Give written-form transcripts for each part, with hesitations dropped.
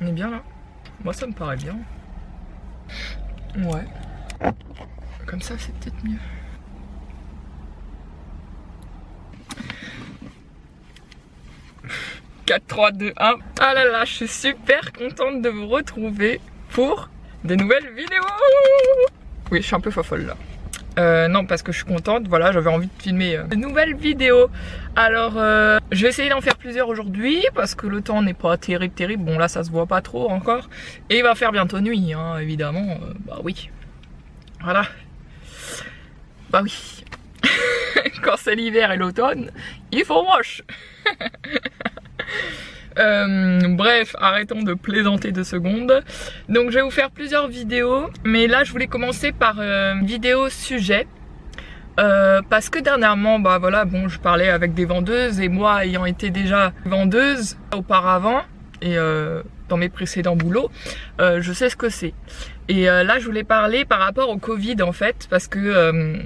On est bien là? Moi ça me paraît bien. Ouais. Comme ça c'est peut-être mieux. « 4, 3, 2, 1. Ah là là, je suis super contente de vous retrouver pour de nouvelles vidéos. Oui, je suis un peu fofolle là. Non, parce que je suis contente, voilà, j'avais envie de filmer de nouvelles vidéos. Alors, je vais essayer d'en faire plusieurs aujourd'hui parce que le temps n'est pas terrible. Bon, là, ça se voit pas trop encore. Et il va faire bientôt nuit, hein, évidemment. Bah oui. Voilà. Bah oui. Quand c'est l'hiver et l'automne, il faut moche. Bref, arrêtons de plaisanter 2 secondes. Donc je vais vous faire plusieurs vidéos, mais là je voulais commencer par une vidéo sujet. Parce que dernièrement, bah voilà, bon, je parlais avec des vendeuses et moi ayant été déjà vendeuse auparavant et dans mes précédents boulots, je sais ce que c'est. Et là je voulais parler par rapport au Covid en fait, parce que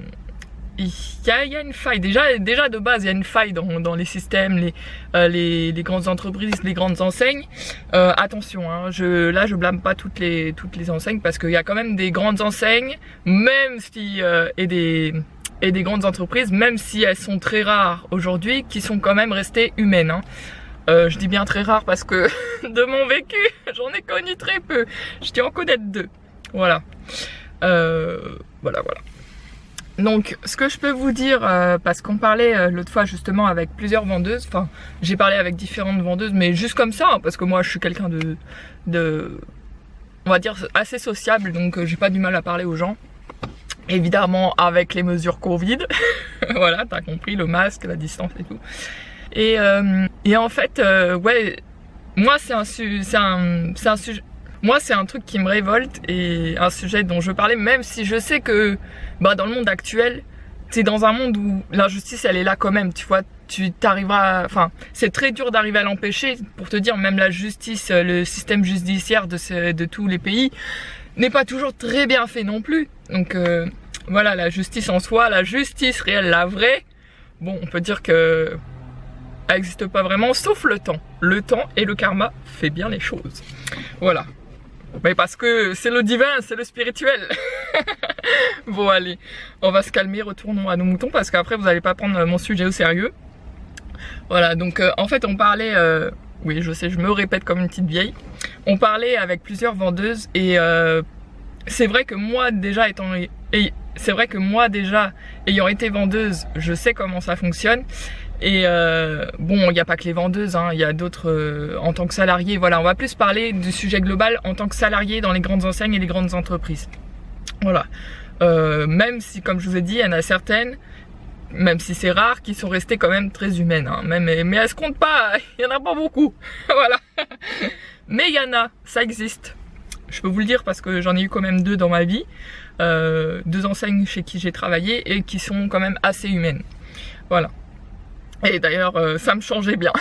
il y a une faille, déjà de base il y a une faille dans les systèmes, les grandes entreprises, les grandes enseignes. Attention, hein, là je blâme pas toutes les enseignes parce qu'il y a quand même des grandes enseignes, même si et des grandes entreprises, même si elles sont très rares aujourd'hui, qui sont quand même restées humaines. Hein. Je dis bien très rares parce que de mon vécu, j'en ai connu très peu. Je tiens en connaître 2. Voilà. Voilà. Donc ce que je peux vous dire, parce qu'on parlait l'autre fois justement avec plusieurs vendeuses, enfin j'ai parlé avec différentes vendeuses, mais juste comme ça, hein, parce que moi je suis quelqu'un de on va dire assez sociable, donc j'ai pas du mal à parler aux gens. Évidemment avec les mesures Covid, voilà, t'as compris, le masque, la distance et tout. Et en fait, ouais, moi c'est un sujet. Moi c'est un truc qui me révolte et un sujet dont je parlais, même si je sais que bah, dans le monde actuel, c'est dans un monde où l'injustice elle est là quand même, tu vois, tu t'arriveras, enfin c'est très dur d'arriver à l'empêcher. Pour te dire, même la justice, le système judiciaire de tous les pays n'est pas toujours très bien fait non plus. Donc voilà, la justice en soi, la justice réelle, la vraie, bon on peut dire que elle n'existe pas vraiment, sauf le temps. Le temps et le karma fait bien les choses. Voilà. Mais parce que c'est le divin, c'est le spirituel. Bon allez, on va se calmer, retournons à nos moutons parce qu'après vous n'allez pas prendre mon sujet au sérieux. Voilà, donc en fait on parlait, oui je sais, je me répète comme une petite vieille. On parlait avec plusieurs vendeuses et c'est vrai que moi déjà ayant été vendeuse, je sais comment ça fonctionne. Et bon, il n'y a pas que les vendeuses, hein, il y a d'autres en tant que salarié. Voilà, on va plus parler du sujet global en tant que salarié dans les grandes enseignes et les grandes entreprises. Voilà, même si, comme je vous ai dit, il y en a certaines, même si c'est rare, qui sont restées quand même très humaines. Hein, mais elles se comptent pas, il y en a pas beaucoup. Voilà, mais il y en a, ça existe. Je peux vous le dire parce que j'en ai eu quand même 2 dans ma vie, 2 enseignes chez qui j'ai travaillé et qui sont quand même assez humaines. Voilà. Et d'ailleurs, ça me changeait bien.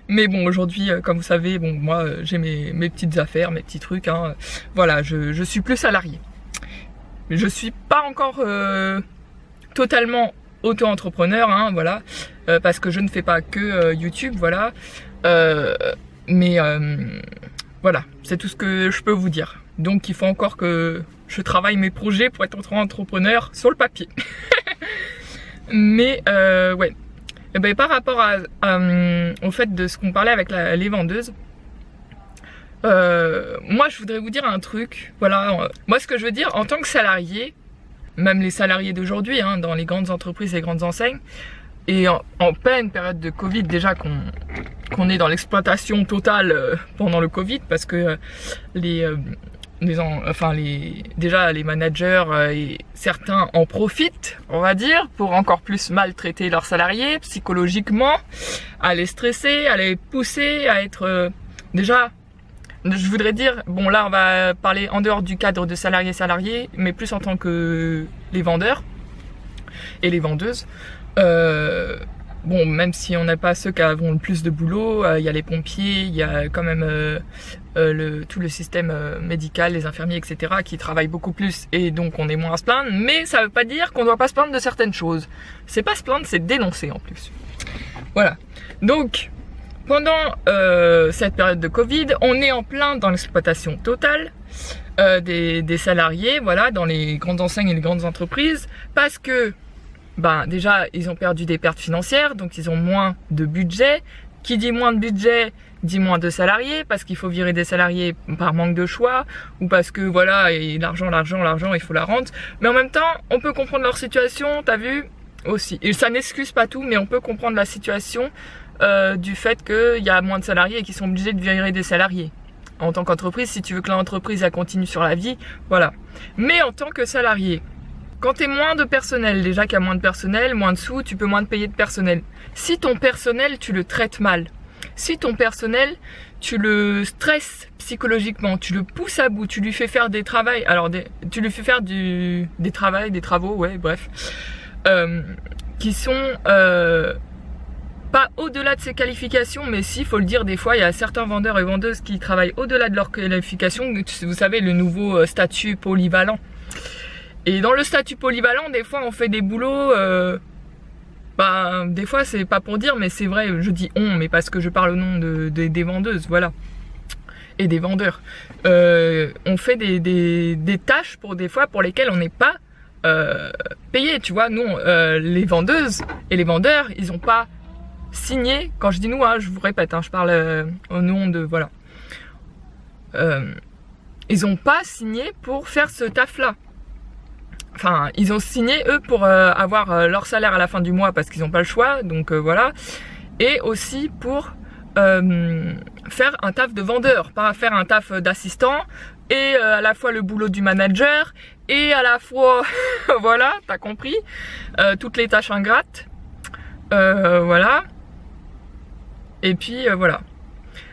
Mais bon, aujourd'hui, comme vous savez, bon, moi, j'ai mes petites affaires, mes petits trucs. Hein. Voilà, je suis plus salariée. Je suis pas encore totalement auto-entrepreneur, hein, voilà, parce que je ne fais pas que YouTube, voilà. Mais voilà, c'est tout ce que je peux vous dire. Donc, il faut encore que je travaille mes projets pour être auto-entrepreneur sur le papier. Mais ouais, et ben, par rapport au fait de ce qu'on parlait avec les vendeuses, moi je voudrais vous dire un truc. Voilà, moi ce que je veux dire en tant que salarié, même les salariés d'aujourd'hui, hein, dans les grandes entreprises et grandes enseignes, et en pleine période de Covid, déjà qu'on est dans l'exploitation totale pendant le Covid, parce que déjà les managers et certains en profitent, on va dire, pour encore plus maltraiter leurs salariés psychologiquement, à les stresser, à les pousser à être déjà, je voudrais dire, bon là on va parler en dehors du cadre de salariés, mais plus en tant que les vendeurs et les vendeuses. Bon, même si on n'a pas ceux qui avons le plus de boulot, il y a les pompiers, il y a quand même tout le système médical, les infirmiers, etc. qui travaillent beaucoup plus et donc on est moins à se plaindre. Mais ça veut pas dire qu'on doit pas se plaindre de certaines choses. C'est pas se plaindre, c'est dénoncer en plus. Voilà. Donc, pendant cette période de Covid, on est en plein dans l'exploitation totale des salariés, voilà, dans les grandes enseignes et les grandes entreprises, parce que déjà ils ont perdu des pertes financières, donc ils ont moins de budget. Qui dit moins de budget dit moins de salariés, parce qu'il faut virer des salariés par manque de choix, ou parce que voilà, et l'argent, il faut la rente. Mais en même temps, on peut comprendre leur situation, t'as vu aussi. Et ça n'excuse pas tout, mais on peut comprendre la situation du fait qu'il y a moins de salariés et qu'ils sont obligés de virer des salariés. En tant qu'entreprise, si tu veux que l'entreprise elle continue sur la vie, voilà. Mais en tant que salarié, quand tu es moins de personnel, déjà qu'il y a moins de personnel, moins de sous, tu peux moins te payer de personnel. Si ton personnel, tu le traites mal, si ton personnel, tu le stresses psychologiquement, tu le pousses à bout, tu lui fais faire des travaux, tu lui fais faire des travaux, ouais, bref, qui sont pas au-delà de ses qualifications, mais si, faut le dire, des fois, il y a certains vendeurs et vendeuses qui travaillent au-delà de leurs qualifications. Vous savez, le nouveau statut polyvalent. Et dans le statut polyvalent, des fois, on fait des boulots... des fois, c'est pas pour dire, mais c'est vrai, je dis on, mais parce que je parle au nom des vendeuses, voilà. Et des vendeurs. On fait des tâches pour des fois pour lesquelles on n'est pas payé, tu vois. Nous, les vendeuses et les vendeurs, ils n'ont pas signé. Quand je dis nous, je vous répète, je parle au nom de... Voilà. Ils n'ont pas signé pour faire ce taf-là. Enfin, ils ont signé, eux, pour avoir leur salaire à la fin du mois parce qu'ils n'ont pas le choix, donc voilà. Et aussi pour faire un taf de vendeur, pas faire un taf d'assistant, et à la fois le boulot du manager, et à la fois, voilà, t'as compris, toutes les tâches ingrates, voilà. Et puis, voilà.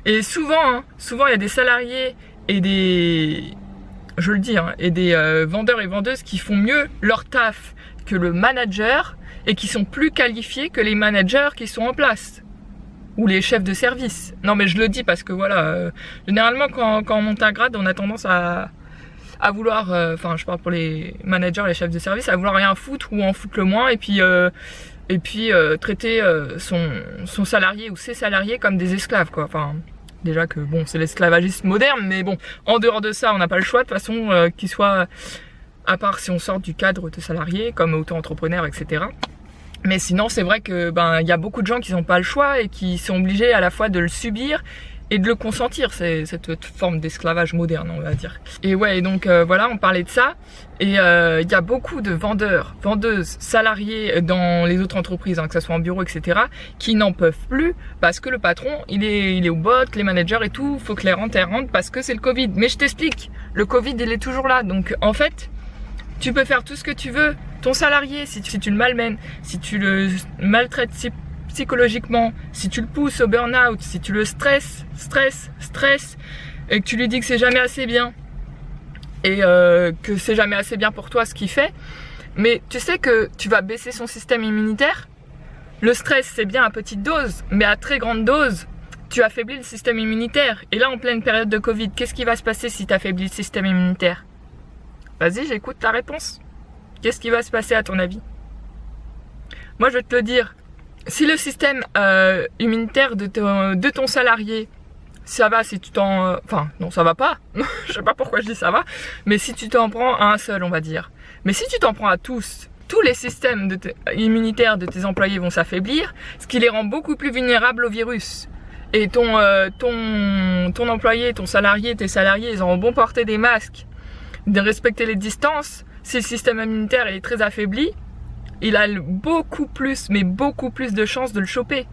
Et souvent, il y a des salariés et des... Je le dis, et des vendeurs et vendeuses qui font mieux leur taf que le manager et qui sont plus qualifiés que les managers qui sont en place ou les chefs de service. Non mais je le dis parce que voilà, généralement quand on monte un grade, on a tendance à vouloir, je parle pour les managers, les chefs de service, à vouloir rien foutre ou en foutre le moins et puis traiter son salarié ou ses salariés comme des esclaves, quoi. Enfin, déjà que bon, c'est l'esclavagisme moderne, mais bon, en dehors de ça, on n'a pas le choix de toute façon qu'il soit, à part si on sort du cadre de salarié, comme auto-entrepreneur, etc. Mais sinon, c'est vrai que y a beaucoup de gens qui n'ont pas le choix et qui sont obligés à la fois de le subir et de le consentir, c'est cette forme d'esclavage moderne, on va dire. Et ouais, donc voilà, on parlait de ça. Et il y a beaucoup de vendeurs, vendeuses, salariés dans les autres entreprises, que ce soit en bureau, etc., qui n'en peuvent plus parce que le patron, il est au bot, les managers et tout, faut que les rentes rentrent parce que c'est le Covid. Mais je t'explique, le Covid, il est toujours là. Donc en fait, tu peux faire tout ce que tu veux. Ton salarié, si tu le malmènes, si tu le maltraites psychologiquement, si tu le pousses au burn-out, si tu le stresses, et que tu lui dis que c'est jamais assez bien, et que c'est jamais assez bien pour toi ce qu'il fait, mais tu sais que tu vas baisser son système immunitaire. Le stress, c'est bien à petite dose, mais à très grande dose, tu affaiblis le système immunitaire. Et là, en pleine période de Covid, qu'est-ce qui va se passer si tu affaiblis le système immunitaire? Vas-y, j'écoute ta réponse. Qu'est-ce qui va se passer à ton avis? Moi, je vais te le dire. Si le système immunitaire de ton salarié, ça va si tu t'en... Enfin, non, ça va pas. Je sais pas pourquoi je dis ça va. Mais si tu t'en prends à un seul, on va dire. Mais si tu t'en prends à tous les systèmes immunitaires de tes employés vont s'affaiblir, ce qui les rend beaucoup plus vulnérables au virus. Et ton employé, ton salarié, tes salariés, ils auront beau porter des masques, de respecter les distances. Si le système immunitaire est très affaibli, il a beaucoup plus, mais beaucoup plus de chances de le choper.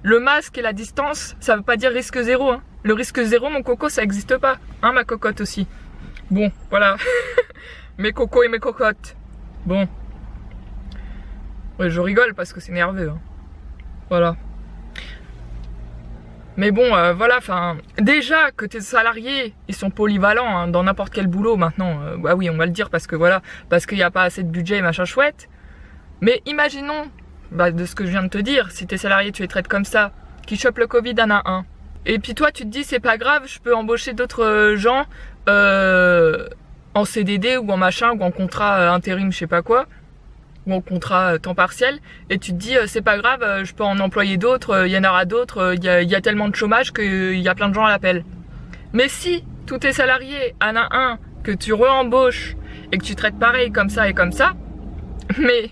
Le masque et la distance, ça veut pas dire risque zéro. Le risque zéro, mon coco, ça existe pas. Ma cocotte aussi. Bon, voilà. Mes cocos et mes cocottes. Bon. Ouais, je rigole parce que c'est nerveux. Voilà. Mais bon, voilà, déjà que tes salariés, ils sont polyvalents dans n'importe quel boulot maintenant. Bah oui, on va le dire parce que voilà, parce qu'il n'y a pas assez de budget et machin chouette. Mais imaginons, de ce que je viens de te dire, si tes salariés, tu les traites comme ça, qui chopent le Covid un à un. Et puis toi, tu te dis, c'est pas grave, je peux embaucher d'autres gens en CDD ou en machin, ou en contrat intérim, je sais pas quoi. ou en contrat temps partiel, et tu te dis c'est pas grave, je peux en employer d'autres, il y en aura d'autres, il y a tellement de chômage qu'il y a plein de gens à l'appel. Mais si tous tes salariés, en a un que tu re-embauches et que tu traites pareil comme ça et comme ça, mais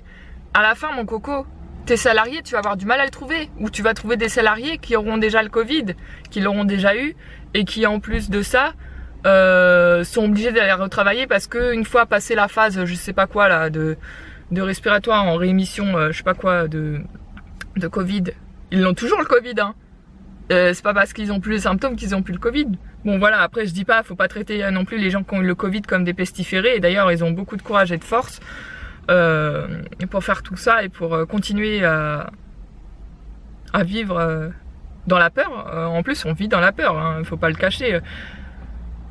à la fin mon coco, tes salariés tu vas avoir du mal à le trouver, ou tu vas trouver des salariés qui auront déjà le Covid, qui l'auront déjà eu, et qui en plus de ça sont obligés d'aller retravailler parce que une fois passé la phase je sais pas quoi là de respiratoire en réémission je sais pas quoi de Covid, ils l'ont toujours le Covid hein. C'est pas parce qu'ils ont plus les symptômes qu'ils ont plus le Covid. Bon voilà, après je dis pas, faut pas traiter non plus les gens qui ont eu le Covid comme des pestiférés, et d'ailleurs ils ont beaucoup de courage et de force pour faire tout ça et pour continuer à vivre dans la peur. En plus on vit dans la peur, hein, faut pas le cacher.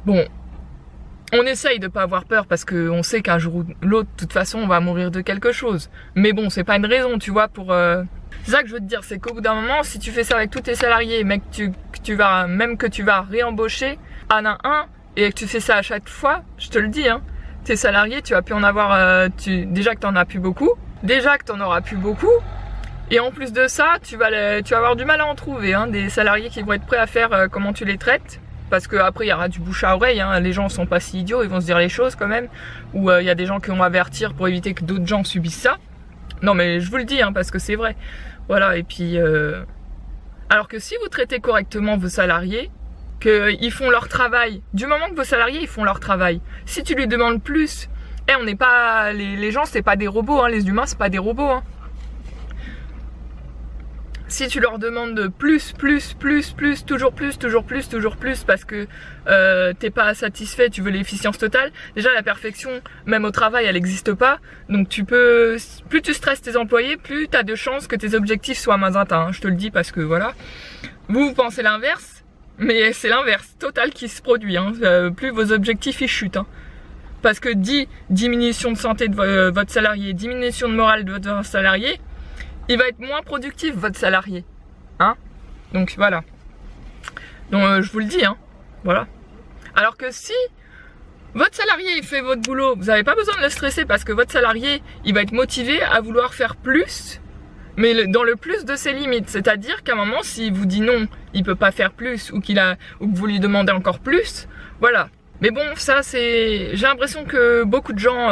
Bon, on essaye de pas avoir peur parce qu'on sait qu'un jour ou l'autre, de toute façon, on va mourir de quelque chose. Mais bon, c'est pas une raison, tu vois, pour... C'est ça que je veux te dire, c'est qu'au bout d'un moment, si tu fais ça avec tous tes salariés, mec, même que tu vas réembaucher un à un, et que tu fais ça à chaque fois, je te le dis, hein, tes salariés, tu vas plus en avoir... déjà que t'en as plus beaucoup, déjà que t'en auras plus beaucoup, et en plus de ça, tu vas avoir du mal à en trouver, hein, des salariés qui vont être prêts à faire comment tu les traites. Parce qu'après il y aura du bouche à oreille, hein. Les gens sont pas si idiots, ils vont se dire les choses quand même. Ou il y a des gens qui vont avertir pour éviter que d'autres gens subissent ça. Non mais je vous le dis, hein, parce que c'est vrai. Voilà, et puis... Alors que si vous traitez correctement vos salariés, qu'ils font leur travail, du moment que vos salariés ils font leur travail, si tu lui demandes plus, on n'est pas... Les gens c'est pas des robots, hein. Les humains c'est pas des robots, hein. Si tu leur demandes de plus, toujours plus, parce que t'es pas satisfait, tu veux l'efficience totale, déjà la perfection, même au travail, elle n'existe pas. Donc plus tu stresses tes employés, plus tu as de chances que tes objectifs soient moins atteints, hein. Je te le dis parce que voilà. Vous pensez l'inverse, mais c'est l'inverse total qui se produit, hein. Plus vos objectifs ils chutent, hein. Parce que diminution de santé de votre salarié, diminution de morale de votre salarié, il va être moins productif votre salarié, hein. Donc voilà. Donc je vous le dis, hein. Voilà. Alors que si votre salarié il fait votre boulot, vous n'avez pas besoin de le stresser parce que votre salarié il va être motivé à vouloir faire plus, mais dans le plus de ses limites. C'est-à-dire qu'à un moment, s'il vous dit non, il peut pas faire plus, ou que vous lui demandez encore plus, voilà. Mais bon, ça c'est... J'ai l'impression que beaucoup de gens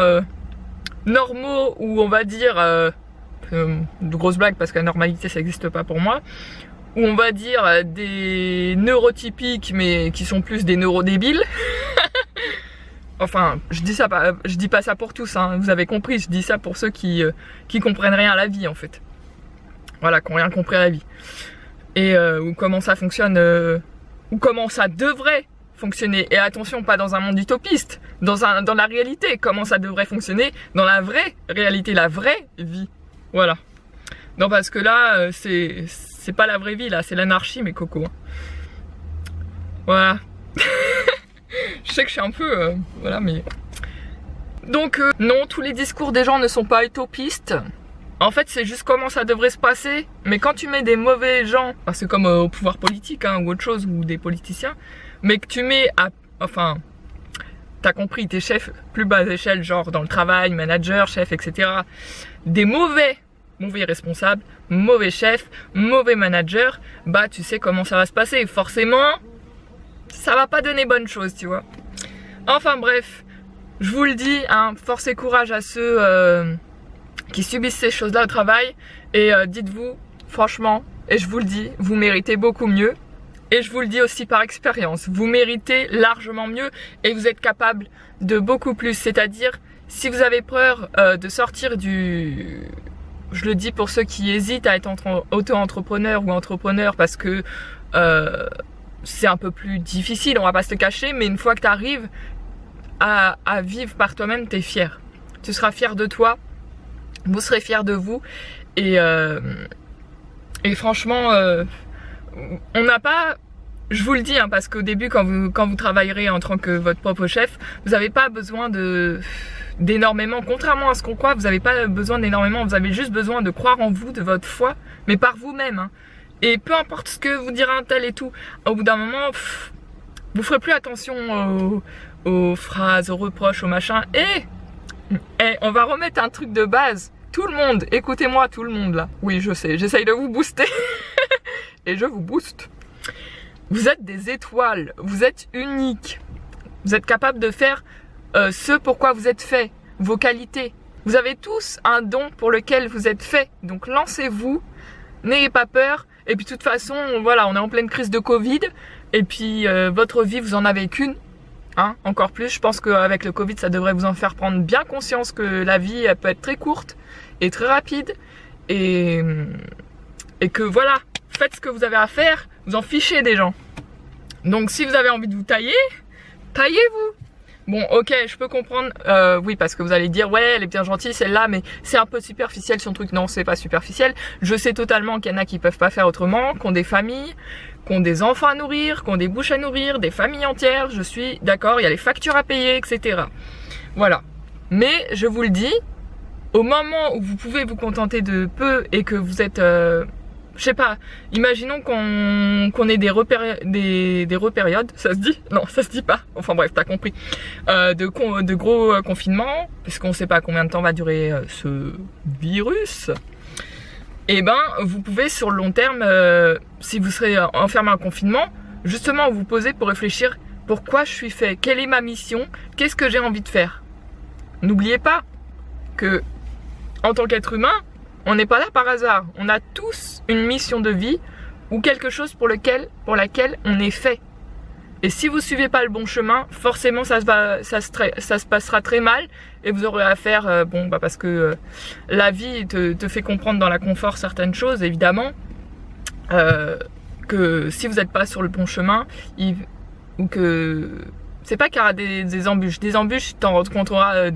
normaux, ou on va dire... de grosses blagues parce que la normalité ça n'existe pas pour moi, ou on va dire des neurotypiques mais qui sont plus des neurodébiles. Enfin je dis pas ça pour tous, hein, vous avez compris, je dis ça pour ceux qui comprennent rien à la vie en fait, voilà, qui n'ont rien compris à la vie, et ou comment ça fonctionne, ou comment ça devrait fonctionner. Et attention, pas dans un monde utopiste, dans la réalité, comment ça devrait fonctionner dans la vraie réalité, la vraie vie. Voilà. Non, parce que là, c'est pas la vraie vie, là, c'est l'anarchie, mes cocos. Voilà. Je sais que je suis un peu... voilà, mais... Donc, non, tous les discours des gens ne sont pas utopistes. En fait, c'est juste comment ça devrait se passer. Mais quand tu mets des mauvais gens, c'est comme au pouvoir politique, hein, ou autre chose, ou des politiciens, mais que tu mets à... Enfin... T'as compris, tes chefs plus bas échelle, genre dans le travail, manager, chef, etc. Des mauvais responsables, mauvais chefs, mauvais managers, bah tu sais comment ça va se passer. Forcément, ça va pas donner bonne chose, tu vois. Enfin bref, je vous le dis, hein, force et courage à ceux qui subissent ces choses-là au travail. Et dites-vous, franchement, et je vous le dis, vous méritez beaucoup mieux. Et je vous le dis aussi par expérience, vous méritez largement mieux et vous êtes capable de beaucoup plus. C'est-à-dire, si vous avez peur de sortir du... Je le dis pour ceux qui hésitent à être auto-entrepreneur ou entrepreneur parce que c'est un peu plus difficile, on va pas se le cacher, mais une fois que tu arrives à vivre par toi-même, tu es fier. Tu seras fier de toi, vous serez fier de vous et franchement... on n'a pas, je vous le dis, hein, parce qu'au début quand vous travaillerez en tant que votre propre chef, vous n'avez pas besoin d'énormément, contrairement à ce qu'on croit, vous n'avez pas besoin d'énormément, vous avez juste besoin de croire en vous, de votre foi, mais par vous-même, hein. Et peu importe ce que vous dira un tel et tout, au bout d'un moment, vous ferez plus attention aux phrases, aux reproches, aux machins, et on va remettre un truc de base tout le monde, écoutez-moi tout le monde là. Oui, je sais, j'essaye de vous booster. Et je vous booste. Vous êtes des étoiles, vous êtes uniques. Vous êtes capable de faire ce pourquoi vous êtes fait, vos qualités. Vous avez tous un don pour lequel vous êtes fait. Donc lancez-vous, n'ayez pas peur. Et puis de toute façon, voilà, on est en pleine crise de Covid. Et puis votre vie, vous en avez qu'une. Hein, encore plus, je pense qu'avec le Covid, ça devrait vous en faire prendre bien conscience que la vie, elle peut être très courte et très rapide. Et que voilà, faites ce que vous avez à faire, vous en fichez des gens. Donc si vous avez envie de vous tailler, taillez-vous. Bon, ok, je peux comprendre, oui, parce que vous allez dire, ouais, elle est bien gentille, celle-là, mais c'est un peu superficiel son truc. Non, c'est pas superficiel. Je sais totalement qu'il y en a qui peuvent pas faire autrement, qui ont des familles, qui ont des enfants à nourrir, qui ont des bouches à nourrir, des familles entières, je suis d'accord, il y a les factures à payer, etc. Voilà. Mais, je vous le dis, au moment où vous pouvez vous contenter de peu et que vous êtes... je sais pas, imaginons qu'on ait des repériodes, ça se dit? Non, ça se dit pas. Enfin bref, t'as compris. De gros confinements, puisqu'on sait pas combien de temps va durer ce virus. Et ben, vous pouvez sur le long terme, si vous serez enfermé en confinement, justement vous poser pour réfléchir pourquoi je suis fait, quelle est ma mission, qu'est-ce que j'ai envie de faire. N'oubliez pas que, en tant qu'être humain, on n'est pas là par hasard. On a tous une mission de vie ou quelque chose pour laquelle on est fait. Et si vous suivez pas le bon chemin, forcément ça se passera très mal et vous aurez à faire, parce que la vie te fait comprendre dans la confort certaines choses, évidemment, que si vous n'êtes pas sur le bon chemin, ou que c'est pas qu'il y aura des embûches. Des embûches, tu t'en rencontreras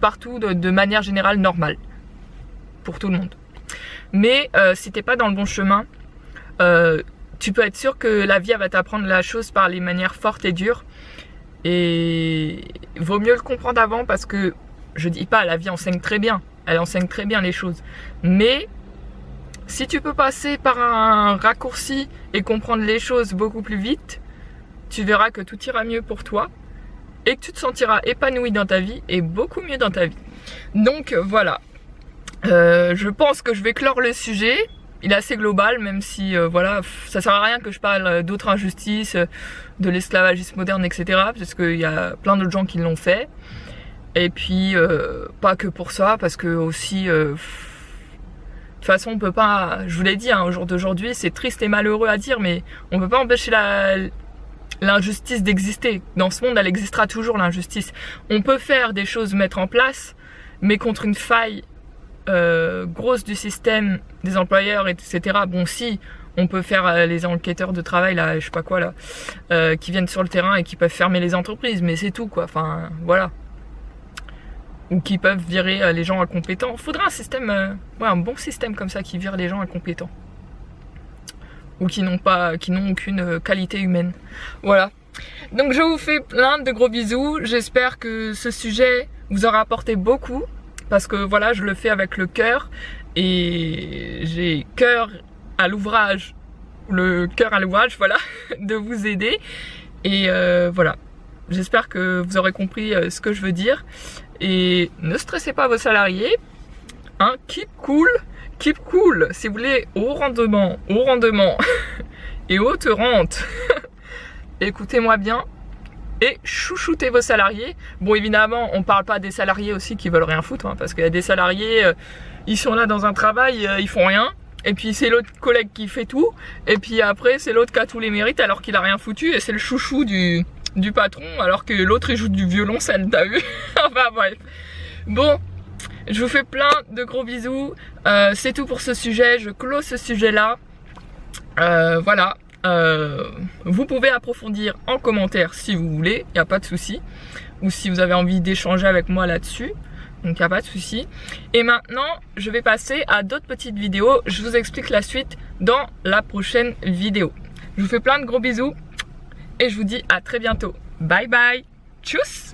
partout de manière générale normale. Pour tout le monde. Mais si t'es pas dans le bon chemin, tu peux être sûr que la vie elle va t'apprendre la chose par les manières fortes et dures. Et vaut mieux le comprendre avant parce que je dis pas, la vie enseigne très bien. Elle enseigne très bien les choses. Mais si tu peux passer par un raccourci et comprendre les choses beaucoup plus vite, tu verras que tout ira mieux pour toi et que tu te sentiras épanoui dans ta vie et beaucoup mieux dans ta vie. Donc voilà. Je pense que je vais clore le sujet. Il est assez global, même si voilà, ça sert à rien que je parle d'autres injustices, de l'esclavagisme moderne, etc. Parce qu'il y a plein d'autres gens qui l'ont fait. Et puis pas que pour ça, parce que aussi de toute façon on peut pas, je vous l'ai dit, hein, au jour d'aujourd'hui, c'est triste et malheureux à dire, mais on peut pas empêcher l'injustice d'exister. Dans ce monde, elle existera toujours, l'injustice. On peut faire des choses, mettre en place, mais contre une faille grosse du système, des employeurs, etc. Bon, si, on peut faire les enquêteurs de travail, là, je sais pas quoi, là, qui viennent sur le terrain et qui peuvent fermer les entreprises, mais c'est tout, quoi. Enfin, voilà. Ou qui peuvent virer les gens incompétents. Faudrait un système, ouais, un bon système comme ça qui vire les gens incompétents. Ou qui n'ont aucune qualité humaine. Voilà. Donc je vous fais plein de gros bisous. J'espère que ce sujet vous aura apporté beaucoup. Parce que voilà, je le fais avec le cœur. Et j'ai cœur à l'ouvrage. Le cœur à l'ouvrage, voilà. De vous aider. Et voilà. J'espère que vous aurez compris ce que je veux dire. Et ne stressez pas vos salariés. Hein, keep cool. Keep cool. Si vous voulez haut rendement et haute rente. Écoutez-moi bien. Et chouchoutez vos salariés. Bon, évidemment, on parle pas des salariés aussi qui veulent rien foutre. Hein, parce qu'il y a des salariés, ils sont là dans un travail, ils font rien. Et puis c'est l'autre collègue qui fait tout. Et puis après, c'est l'autre qui a tous les mérites alors qu'il a rien foutu. Et c'est le chouchou du patron alors que l'autre il joue du violoncelle, t'as vu? Enfin bref. Bon, je vous fais plein de gros bisous. C'est tout pour ce sujet. Je close ce sujet-là. Voilà. Vous pouvez approfondir en commentaire si vous voulez, il n'y a pas de souci. Ou si vous avez envie d'échanger avec moi là-dessus, donc il n'y a pas de souci. Et maintenant, je vais passer à d'autres petites vidéos. Je vous explique la suite dans la prochaine vidéo. Je vous fais plein de gros bisous et je vous dis à très bientôt. Bye bye. Tchuss.